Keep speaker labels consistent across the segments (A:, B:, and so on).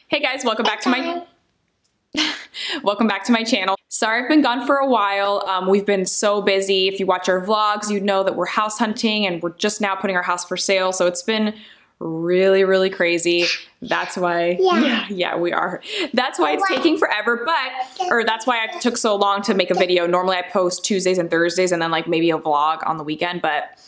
A: Hey guys, welcome back to my channel. Sorry I've been gone for a while. We've been so busy. If you watch our vlogs, you know that we're house hunting and we're just now putting our house for sale. So it's been really crazy. That's why, yeah, we are. That's why it's taking forever, or that's why I took so long to make a video. Normally I post Tuesdays and Thursdays and then like maybe a vlog on the weekend, but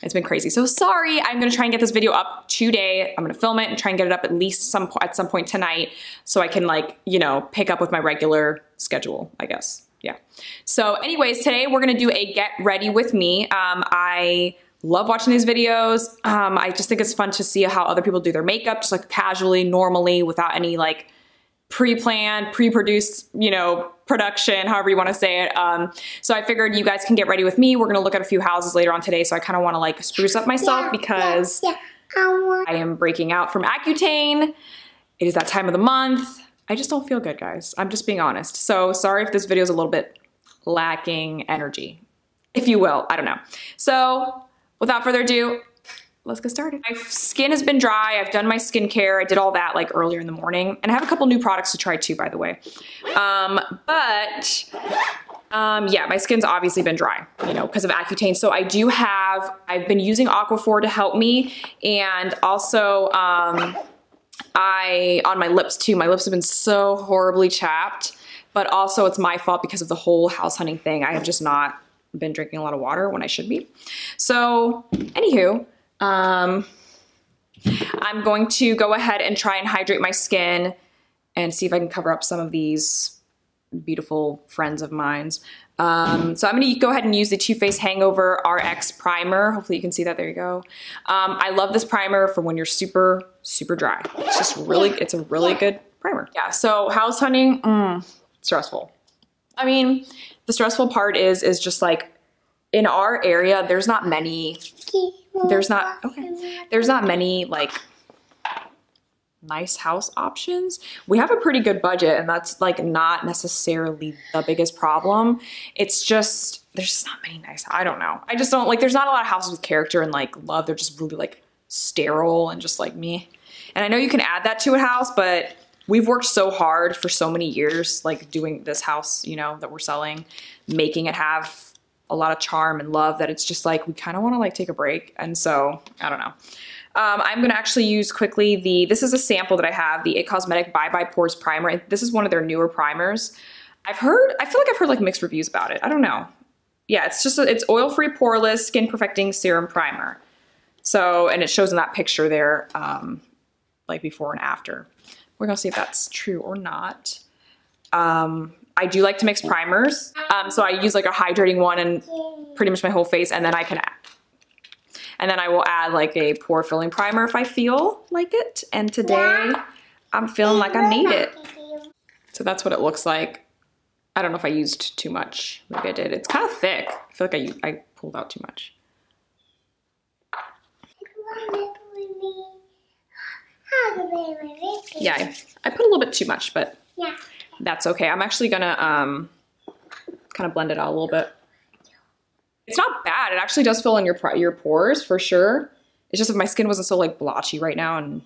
A: it's been crazy. So sorry. I'm gonna try and get this video up today. I'm gonna film it and try and get it up at least at some point tonight so I can, like, you know, pick up with my regular schedule, I guess. Yeah. So anyways, today we're gonna do a get ready with me. I love watching these videos. I just think it's fun to see how other people do their makeup, just like casually, normally, without any like pre-planned, pre-produced, you know, production, however you want to say it. So I figured you guys can get ready with me. We're going to look at a few houses later on today. So I kind of want to like spruce up myself because I am breaking out from Accutane. It is that time of the month. I just don't feel good, guys. I'm just being honest. So sorry if this video is a little bit lacking energy, if you will. I don't know. So without further ado, let's get started. My skin has been dry. I've done my skincare. I did all that like earlier in the morning. And I have a couple new products to try too, by the way. Yeah, my skin's obviously been dry, you know, because of Accutane. So I've been using Aquaphor to help me. And also, on my lips too. My lips have been so horribly chapped, but also it's my fault because of the whole house hunting thing. I have just not been drinking a lot of water when I should be. So anywho, I'm going to go ahead and try and hydrate my skin and see if I can cover up some of these beautiful friends of mine. So I'm going to go ahead and use the Too Faced Hangover RX Primer. Hopefully you can see that. There you go. I love this primer for when you're super dry. It's just it's a really good primer. Yeah, so house hunting, stressful. I mean, the stressful part is just like, in our area, there's not many like nice house options. We have a pretty good budget and that's like not necessarily the biggest problem. It's just, there's just not many nice, I don't know. I just don't like, there's not a lot of houses with character and like love. They're just really like sterile and just like me. And I know you can add that to a house, but we've worked so hard for so many years, like doing this house, you know, that we're selling, making it have a lot of charm and love that it's just like, we kind of want to like take a break. And so I don't know. I'm going to actually use quickly this is a sample that I have, the It Cosmetic Bye Bye Pores Primer. This is one of their newer primers. I feel like I've heard like mixed reviews about it. I don't know. Yeah, it's oil-free, poreless, skin perfecting serum primer. So, and it shows in that picture there, like before and after. We're going to see if that's true or not. I do like to mix primers. So I use like a hydrating one and pretty much my whole face, and then I will add like a pore filling primer if I feel like it. And today I'm feeling like I need it. So that's what it looks like. I don't know if I used too much. Maybe I did. It's kind of thick. I feel like I pulled out too much. Yeah, I put a little bit too much, but that's okay. I'm actually gonna kind of blend it out a little bit. It's not bad. It actually does fill in your pores for sure. It's just if my skin wasn't so like blotchy right now, and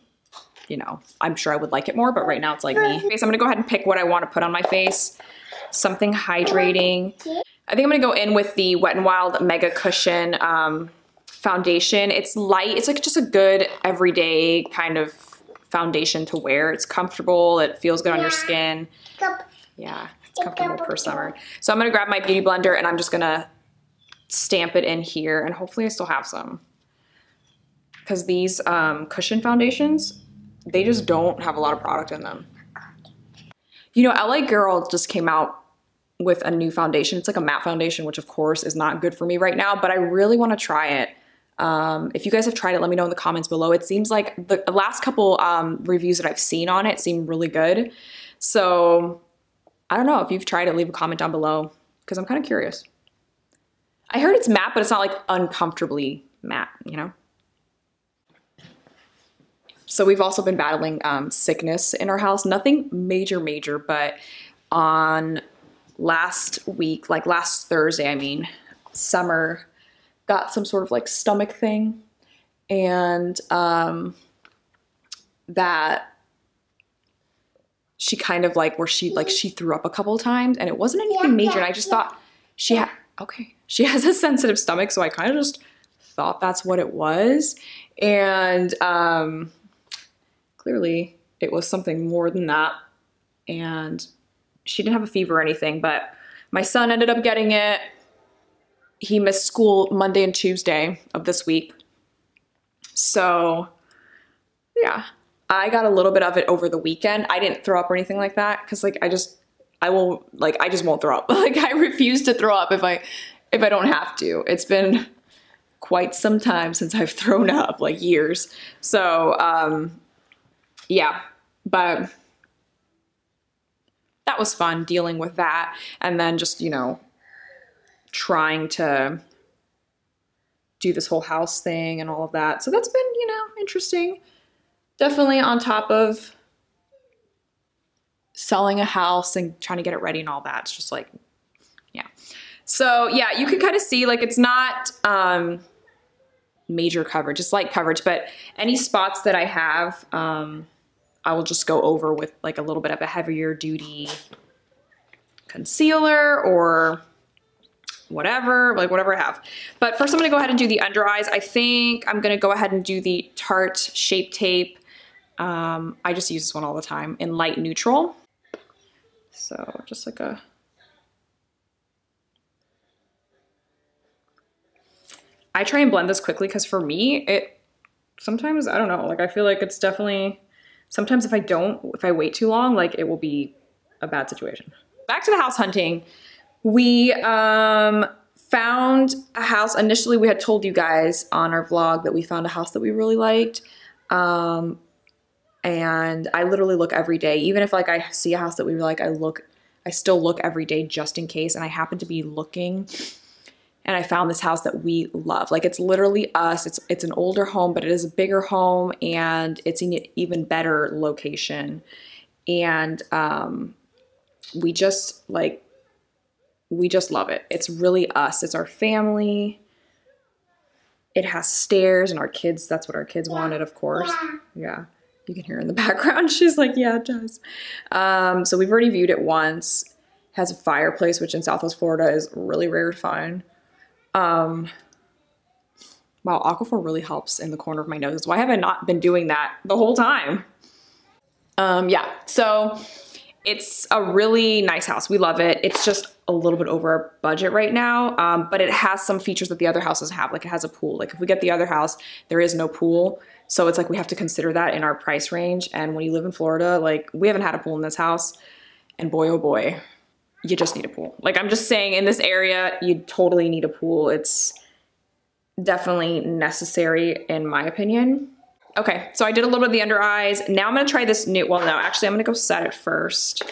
A: you know, I'm sure I would like it more, but right now it's like me. So I'm gonna go ahead and pick what I want to put on my face. Something hydrating. I think I'm gonna go in with the Wet n Wild Mega Cushion foundation. It's light. It's like just a good everyday kind of foundation to wear. It's comfortable. It feels good on your skin. Yeah, it's comfortable for summer. So I'm gonna grab my beauty blender and I'm just gonna stamp it in here, and hopefully I still have some. Because these cushion foundations, they just don't have a lot of product in them. You know, LA Girl just came out with a new foundation. It's like a matte foundation, which of course is not good for me right now, but I really want to try it. If you guys have tried it, let me know in the comments below. It seems like the last couple reviews that I've seen on it seem really good. So I don't know if you've tried it, leave a comment down below because I'm kind of curious. I heard it's matte, but it's not like uncomfortably matte, you know? So we've also been battling sickness in our house. Nothing major, but on last week, like last Thursday, I mean, Summer got some sort of like stomach thing, and that she kind of like, where she threw up a couple of times, and it wasn't anything major. And I just thought she has a sensitive stomach. So I kind of just thought that's what it was. And clearly it was something more than that. And she didn't have a fever or anything, but my son ended up getting it. He missed school Monday and Tuesday of this week. So yeah, I got a little bit of it over the weekend. I didn't throw up or anything like that, because like I just won't throw up. Like I refuse to throw up if I don't have to. It's been quite some time since I've thrown up, like years. So yeah, but that was fun dealing with that, and then just, you know, trying to do this whole house thing and all of that. So that's been, you know, interesting. Definitely on top of selling a house and trying to get it ready and all that. It's just like, yeah. So yeah, you can kind of see like it's not major coverage, it's light coverage, but any spots that I have, I will just go over with like a little bit of a heavier duty concealer or whatever, like whatever I have. But first I'm gonna go ahead and do the under eyes. I think I'm gonna go ahead and do the Tarte Shape Tape. I just use this one all the time in light neutral. So just like a, I try and blend this quickly because for me, sometimes, I don't know, like I feel like it's definitely, sometimes if I wait too long, like it will be a bad situation. Back to the house hunting. We found a house. Initially, we had told you guys on our vlog that we found a house that we really liked. And I literally look every day. Even if like I see a house that we like, I still look every day just in case. And I happen to be looking, and I found this house that we love. Like it's literally us. It's an older home, but it is a bigger home, and it's in an even better location. And we just love it. It's really us. It's our family. It has stairs, and our kids, that's what our kids wanted, of course. Yeah. You can hear her in the background. She's like, yeah, it does. So we've already viewed it once. It has a fireplace, which in Southwest Florida is really rare to find. Wow, Aquaphor really helps in the corner of my nose. Why have I not been doing that the whole time? Yeah, so it's a really nice house. We love it. It's just a little bit over our budget right now, but it has some features that the other houses have. Like it has a pool. Like if we get the other house, there is no pool. So it's like we have to consider that in our price range. And when you live in Florida, like we haven't had a pool in this house, and boy, oh boy, you just need a pool. Like I'm just saying, in this area, you totally need a pool. It's definitely necessary in my opinion. Okay, so I did a little bit of the under eyes. Now I'm gonna try this new, well no, actually I'm gonna go set it first.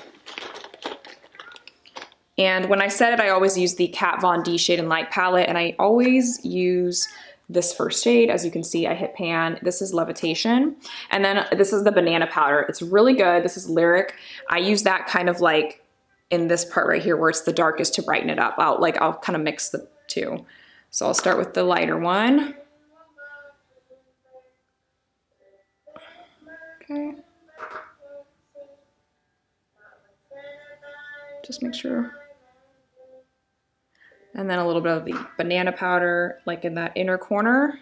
A: And when I set it, I always use the Kat Von D Shade and Light palette, and I always use this first shade. As you can see, I hit pan. This is Levitation. And then this is the Banana Powder. It's really good. This is Lyric. I use that kind of like in this part right here where it's the darkest to brighten it up. I'll kind of mix the two. So I'll start with the lighter one. Okay. Just make sure. And then a little bit of the Banana Powder, like in that inner corner.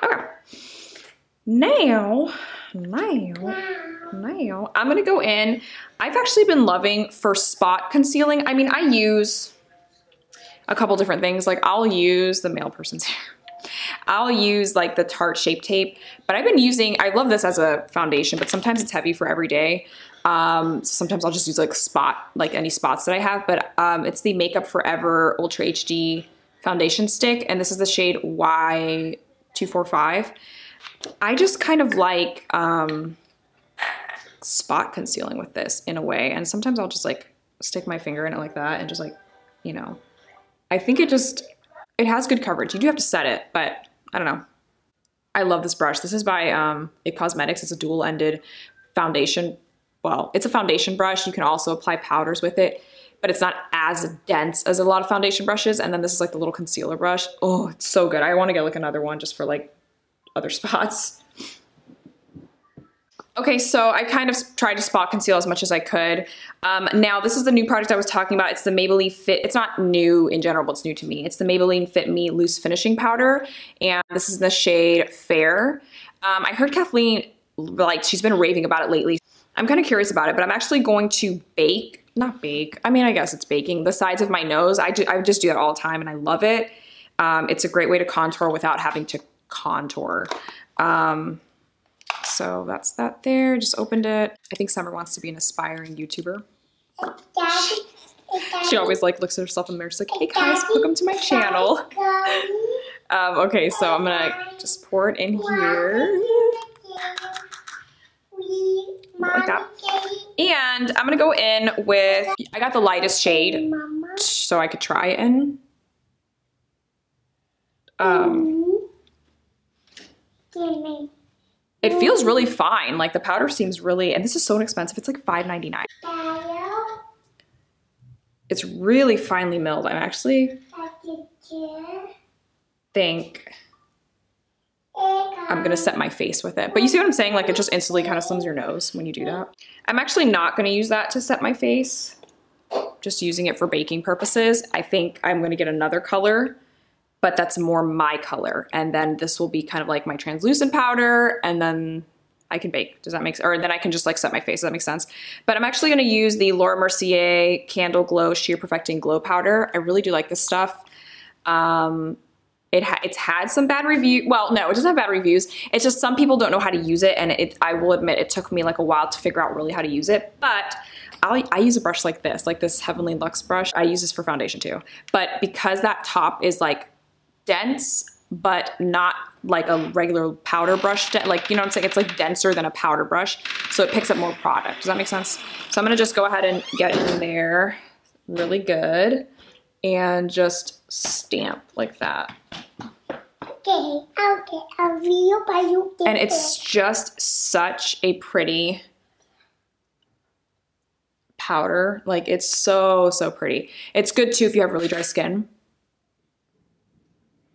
A: Okay. Now, I'm gonna go in. I've actually been loving for spot concealing. I mean, I use a couple different things. Like I'll use the male person's hair. I'll use like the Tarte Shape Tape, but I've been using, I love this as a foundation, but sometimes it's heavy for every day. Sometimes I'll just use like any spots that I have, but it's the Makeup Forever Ultra HD foundation stick, and this is the shade Y245. I just kind of like spot concealing with this in a way, and sometimes I'll just like stick my finger in it like that and just like, you know, I think it has good coverage. You do have to set it, but I don't know. I love this brush. This is by It Cosmetics. It's a dual-ended foundation. Well, it's a foundation brush. You can also apply powders with it, but it's not as dense as a lot of foundation brushes. And then this is like the little concealer brush. Oh, it's so good. I want to get like another one just for like other spots. Okay, so I kind of tried to spot conceal as much as I could. Now, this is the new product I was talking about. It's the Maybelline Fit. It's not new in general, but it's new to me. It's the Maybelline Fit Me Loose Finishing Powder, and this is the shade Fair. I heard Kathleen, like, she's been raving about it lately. I'm kind of curious about it, but I'm actually going to not bake. I mean, I guess it's baking the sides of my nose. I just do that all the time, and I love it. It's a great way to contour without having to contour. So that's that there. Just opened it. I think Summer wants to be an aspiring YouTuber. She always like looks at herself in the mirror. She's like, hey guys, welcome to my channel. Okay, so I'm gonna just pour it in here. Like that. And I'm gonna go in with, I got the lightest shade so I could try it in. It feels really fine. Like the powder seems really, and this is so inexpensive. It's like $5.99. It's really finely milled. I'm actually think I'm gonna set my face with it. But you see what I'm saying? Like it just instantly kind of slims your nose when you do that. I'm actually not gonna use that to set my face. Just using it for baking purposes. I think I'm gonna get another color, but that's more my color. And then this will be kind of like my translucent powder, and then I can bake. Does that make sense? Or then I can just like set my face. Does that make sense? But I'm actually gonna use the Laura Mercier Candle Glow Sheer Perfecting Glow Powder. I really do like this stuff. It's had some bad reviews. Well, no, it doesn't have bad reviews. It's just some people don't know how to use it, and I will admit it took me like a while to figure out really how to use it. But I use a brush like this Heavenly Luxe brush. I use this for foundation too. But because that top is like dense, but not like a regular powder brush, like, you know what I'm saying? It's like denser than a powder brush, so it picks up more product. Does that make sense? So I'm gonna just go ahead and get in there really good and just stamp like that. And it's just such a pretty powder. Like it's so, so pretty. It's good too if you have really dry skin,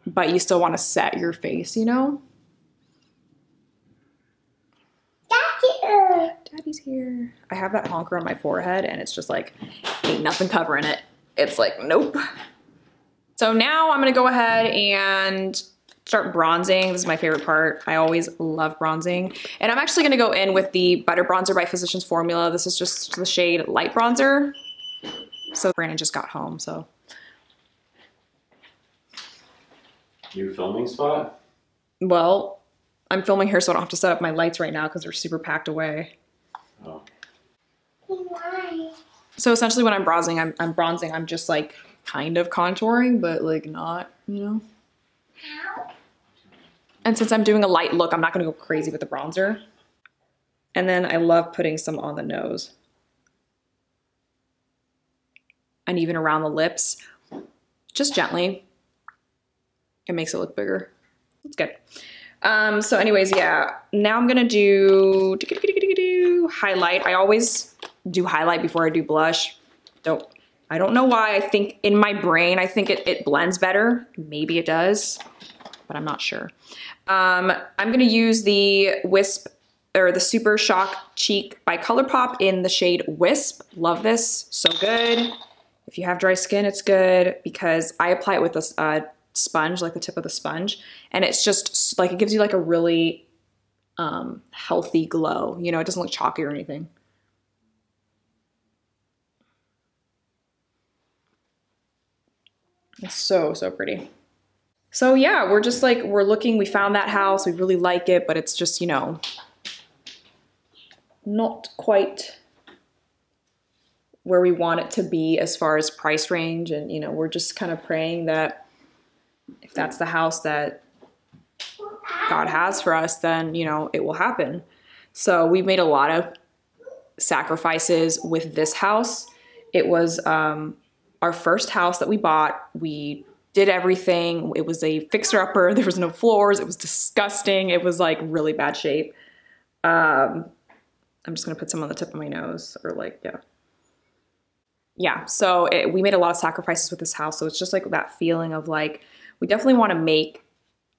A: but you still want to set your face, you know? Daddy's here. I have that honker on my forehead and it's just like, ain't nothing covering it. It's like, nope. So now I'm gonna go ahead and start bronzing. This is my favorite part. I always love bronzing. And I'm actually gonna go in with the Butter Bronzer by Physicians Formula. This is just the shade Light Bronzer. So Brandon just got home, so.
B: New filming spot?
A: Well, I'm filming here so I don't have to set up my lights right now because they're super packed away.
B: Oh.
A: So essentially when I'm bronzing, I'm just like kind of contouring, but like not, you know? And since I'm doing a light look, I'm not gonna go crazy with the bronzer. And then I love putting some on the nose. And even around the lips, just gently. It makes it look bigger. It's good. So anyways, yeah, now I'm gonna do highlight. I always do highlight before I do blush. I don't know why. I think in my brain, I think it blends better. Maybe it does, but I'm not sure. I'm gonna use the Wisp or the Super Shock Cheek by ColourPop in the shade Wisp. Love this, so good. If you have dry skin, it's good because I apply it with a sponge, like the tip of the sponge, and it's just like, it gives you like a really healthy glow. You know, it doesn't look chalky or anything. It's so, so pretty. So yeah, we're just like, we found that house, we really like it, but it's just, you know, not quite where we want it to be as far as price range. And, you know, we're just kind of praying that if that's the house that God has for us, then, you know, it will happen. So we've made a lot of sacrifices with this house. It was our first house that we bought. We did everything. It was a fixer-upper. There was no floors. It was disgusting. It was like really bad shape. I'm just gonna put some on the tip of my nose, or like, yeah. Yeah, so we made a lot of sacrifices with this house. So it's just like that feeling of like, we definitely want to make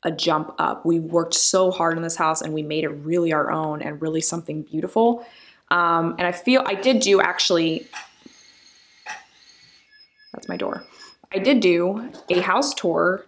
A: a jump up. We worked so hard in this house and we made it really our own and really something beautiful. And I did do actually, that's my door. I did do a house tour.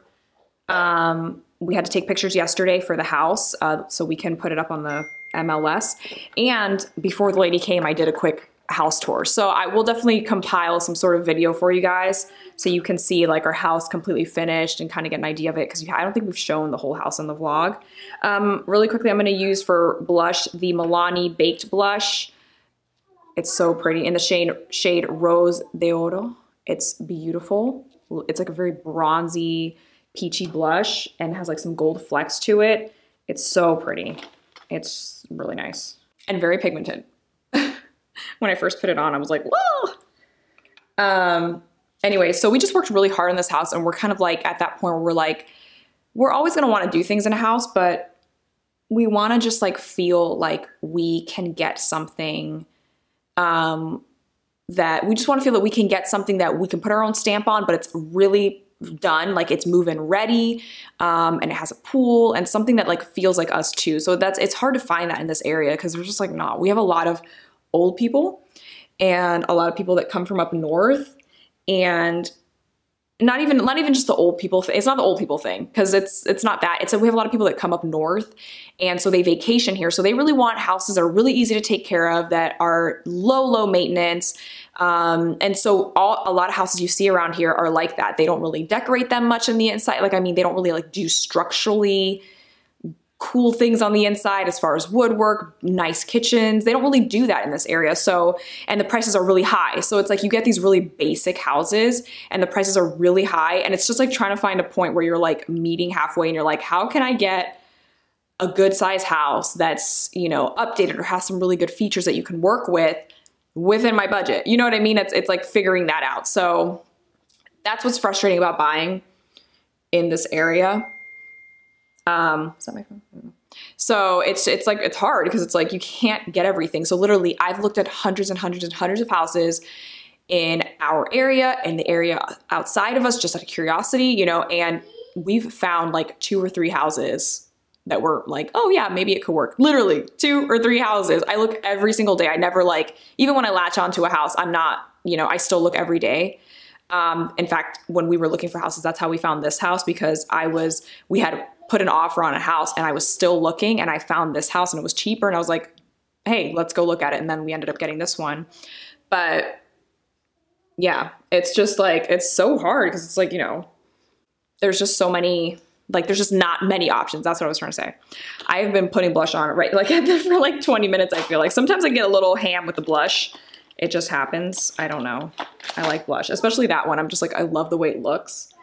A: We had to take pictures yesterday for the house so we can put it up on the MLS. And before the lady came, I did a quick house tour. So I will definitely compile some sort of video for you guys so you can see like our house completely finished and kind of get an idea of it, because I don't think we've shown the whole house in the vlog. Really quickly, I'm going to use for blush the Milani Baked Blush. It's so pretty in the shade Rose de Oro. It's beautiful. It's like a very bronzy, peachy blush and has like some gold flecks to it. It's so pretty. It's really nice and very pigmented. When I first put it on, I was like, whoa. Anyway, so we just worked really hard in this house, and we're kind of like at that point where we're like, we're always going to want to do things in a house, but we want to just like feel like we can get something that we just want to feel that we can get something that we can put our own stamp on, but it's really done, like it's move-in ready, and it has a pool and something that like feels like us too. So it's hard to find that in this area because we're just like, nah, we have a lot of old people and a lot of people that come from up north, and not even just the old people thing. It's not the old people thing, because it's not that. It's that we have a lot of people that come up north, and so they vacation here. So they really want houses that are really easy to take care of, that are low maintenance. And so a lot of houses you see around here are like that. They don't really decorate them much on the inside. Like, I mean, they don't really like do structurally cool things on the inside as far as woodwork, nice kitchens. They don't really do that in this area. So, and the prices are really high. So it's like you get these really basic houses and the prices are really high. And it's just like trying to find a point where you're like meeting halfway and you're like, how can I get a good size house that's, you know, updated or has some really good features that you can work with within my budget? You know what I mean? It's like figuring that out. So that's what's frustrating about buying in this area. Is that my phone? So it's like, it's hard because it's like, you can't get everything. So literally I've looked at hundreds and hundreds and hundreds of houses in our area and the area outside of us, just out of curiosity, you know, and we've found like 2 or 3 houses that were like, oh yeah, maybe it could work. Literally 2 or 3 houses. I look every single day. I never like, even when I latch onto a house, I'm not, you know, I still look every day. In fact, when we were looking for houses, that's how we found this house, because we had put an offer on a house and I was still looking and I found this house and it was cheaper and I was like, hey, let's go look at it. And then we ended up getting this one. But yeah, it's just like, it's so hard because it's like, you know, there's just so many, like there's just not many options. That's what I was trying to say. I've been putting blush on, right? Like for like 20 minutes, I feel like sometimes I get a little ham with the blush. It just happens. I don't know. I like blush, especially that one. I'm just like, I love the way it looks.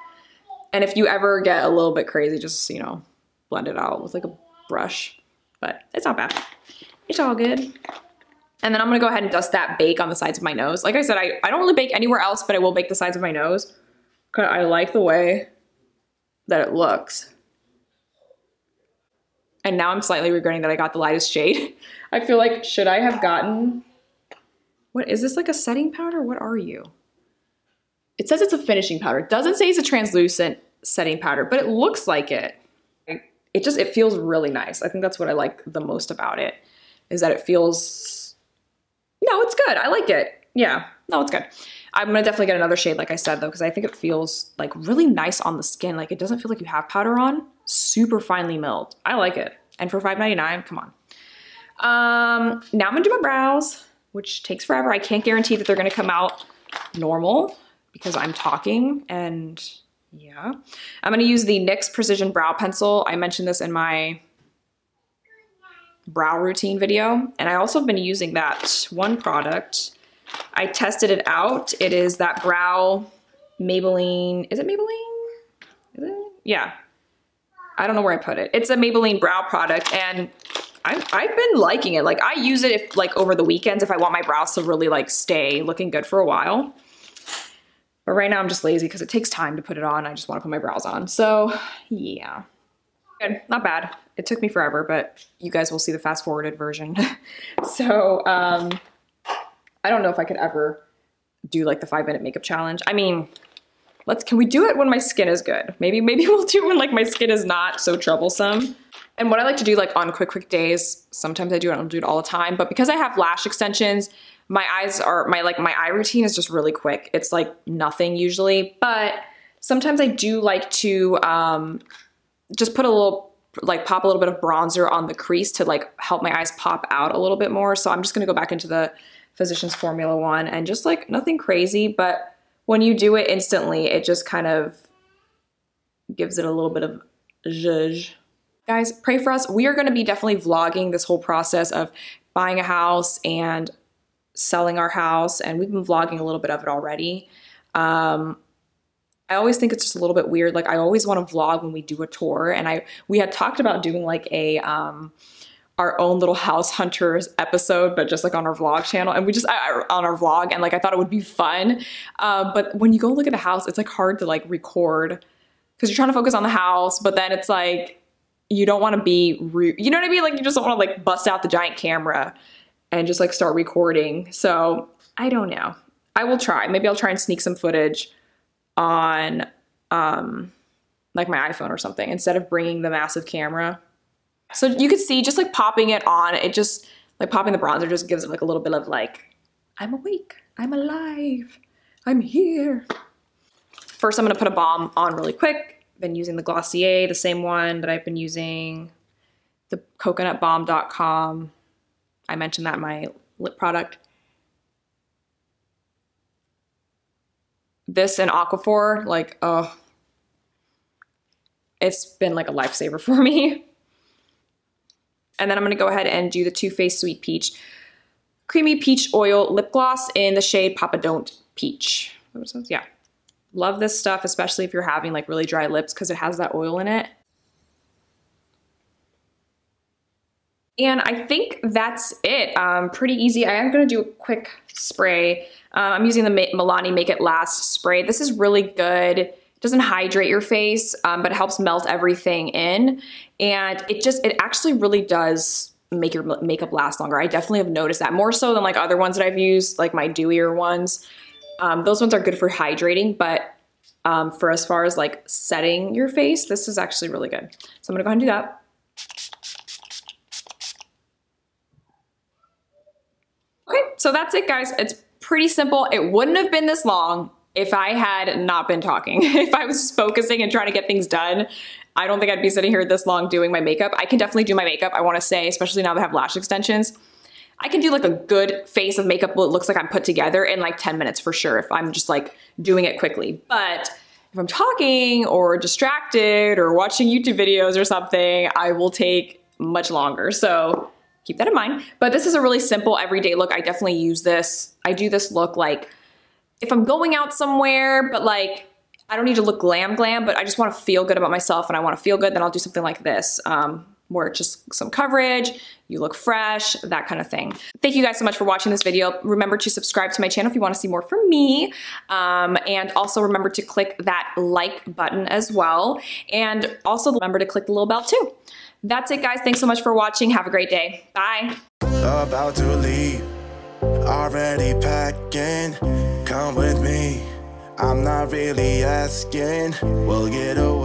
A: And if you ever get a little bit crazy, just, you know, blend it out with like a brush, but it's not bad. It's all good. And then I'm gonna go ahead and dust that bake on the sides of my nose. Like I said, I don't really bake anywhere else, but I will bake the sides of my nose. Cause I like the way that it looks. And now I'm slightly regretting that I got the lightest shade. I feel like, should I have gotten, what is this, like a setting powder? What are you? It says it's a finishing powder. It doesn't say it's a translucent setting powder, but it looks like it. It feels really nice. I think that's what I like the most about it, is that it feels, no, it's good. I like it. Yeah, no, it's good. I'm gonna definitely get another shade, like I said, though, because I think it feels like really nice on the skin. Like it doesn't feel like you have powder on. Super finely milled. I like it. And for $5.99, come on. Now I'm gonna do my brows, which takes forever. I can't guarantee that they're gonna come out normal because I'm talking, and yeah. I'm gonna use the NYX Precision Brow Pencil. I mentioned this in my brow routine video, and I also have been using that one product. I tested it out. It is that brow Maybelline, is it Maybelline? Is it? Yeah. I don't know where I put it. It's a Maybelline brow product, and I've been liking it. Like I use it if like over the weekends, if I want my brows to really like stay looking good for a while. But right now I'm just lazy because it takes time to put it on. I just want to put my brows on. So yeah, good, not bad. It took me forever, but you guys will see the fast forwarded version. So I don't know if I could ever do like the 5-minute makeup challenge. I mean, Can we do it when my skin is good? Maybe we'll do it when like my skin is not so troublesome. And what I like to do like on quick days, sometimes I do it, I don't do it all the time, but because I have lash extensions, my eye routine is just really quick. It's like nothing usually, but sometimes I do like to just put a little, like pop a little bit of bronzer on the crease to like help my eyes pop out a little bit more. So I'm just gonna go back into the Physicians Formula one and just like nothing crazy, but when you do it instantly, it just kind of gives it a little bit of zhuzh. Guys, pray for us. We are gonna be definitely vlogging this whole process of buying a house and selling our house, and we've been vlogging a little bit of it already. I always think it's just a little bit weird. Like I always want to vlog when we do a tour, and we had talked about doing like a our own little house hunters episode, but just like on our vlog channel, and we just on our vlog, and like I thought it would be fun. But when you go look at the house, it's like hard to like record because you're trying to focus on the house, but then it's like you don't want to be rude. You know what I mean? Like you just don't want to like bust out the giant camera and just like start recording. So I don't know. I will try. Maybe I'll try and sneak some footage on like my iPhone or something instead of bringing the massive camera. So you could see just like popping it on, it just like popping the bronzer just gives it like a little bit of like, I'm awake, I'm alive, I'm here. First, I'm gonna put a balm on really quick. Been using the Glossier, the same one that I've been using, the coconutbalm.com. I mentioned that in my lip product. This and Aquaphor, like, oh, it's been like a lifesaver for me. And then I'm gonna go ahead and do the Too Faced Sweet Peach Creamy Peach Oil Lip Gloss in the shade Papa Don't Peach. Yeah, love this stuff, especially if you're having like really dry lips because it has that oil in it. And I think that's it. Pretty easy. I am gonna do a quick spray. I'm using the Milani Make It Last spray. This is really good. It doesn't hydrate your face, but it helps melt everything in. And it actually really does make your makeup last longer. I definitely have noticed that more so than like other ones that I've used, like my dewier ones. Those ones are good for hydrating, but for as far as like setting your face, this is actually really good. So I'm gonna go ahead and do that. Okay, so that's it, guys. It's pretty simple. It wouldn't have been this long if I had not been talking. If I was focusing and trying to get things done, I don't think I'd be sitting here this long doing my makeup. I can definitely do my makeup, I wanna say, especially now that I have lash extensions. I can do like a good face of makeup that looks like I'm put together in like 10 minutes for sure if I'm just like doing it quickly. But if I'm talking or distracted or watching YouTube videos or something, I will take much longer. So keep that in mind. But this is a really simple everyday look. I definitely use this. I do this look like if I'm going out somewhere, but like I don't need to look glam, but I just want to feel good about myself and I want to feel good, then I'll do something like this, where it's just some coverage, you look fresh, that kind of thing. Thank you guys so much for watching this video. Remember to subscribe to my channel if you want to see more from me. And also remember to click that like button as well. And also remember to click the little bell too. That's it, guys. Thanks so much for watching. Have a great day. Bye.
C: About to leave, already packing. Come with me, I'm not really asking. We'll get away.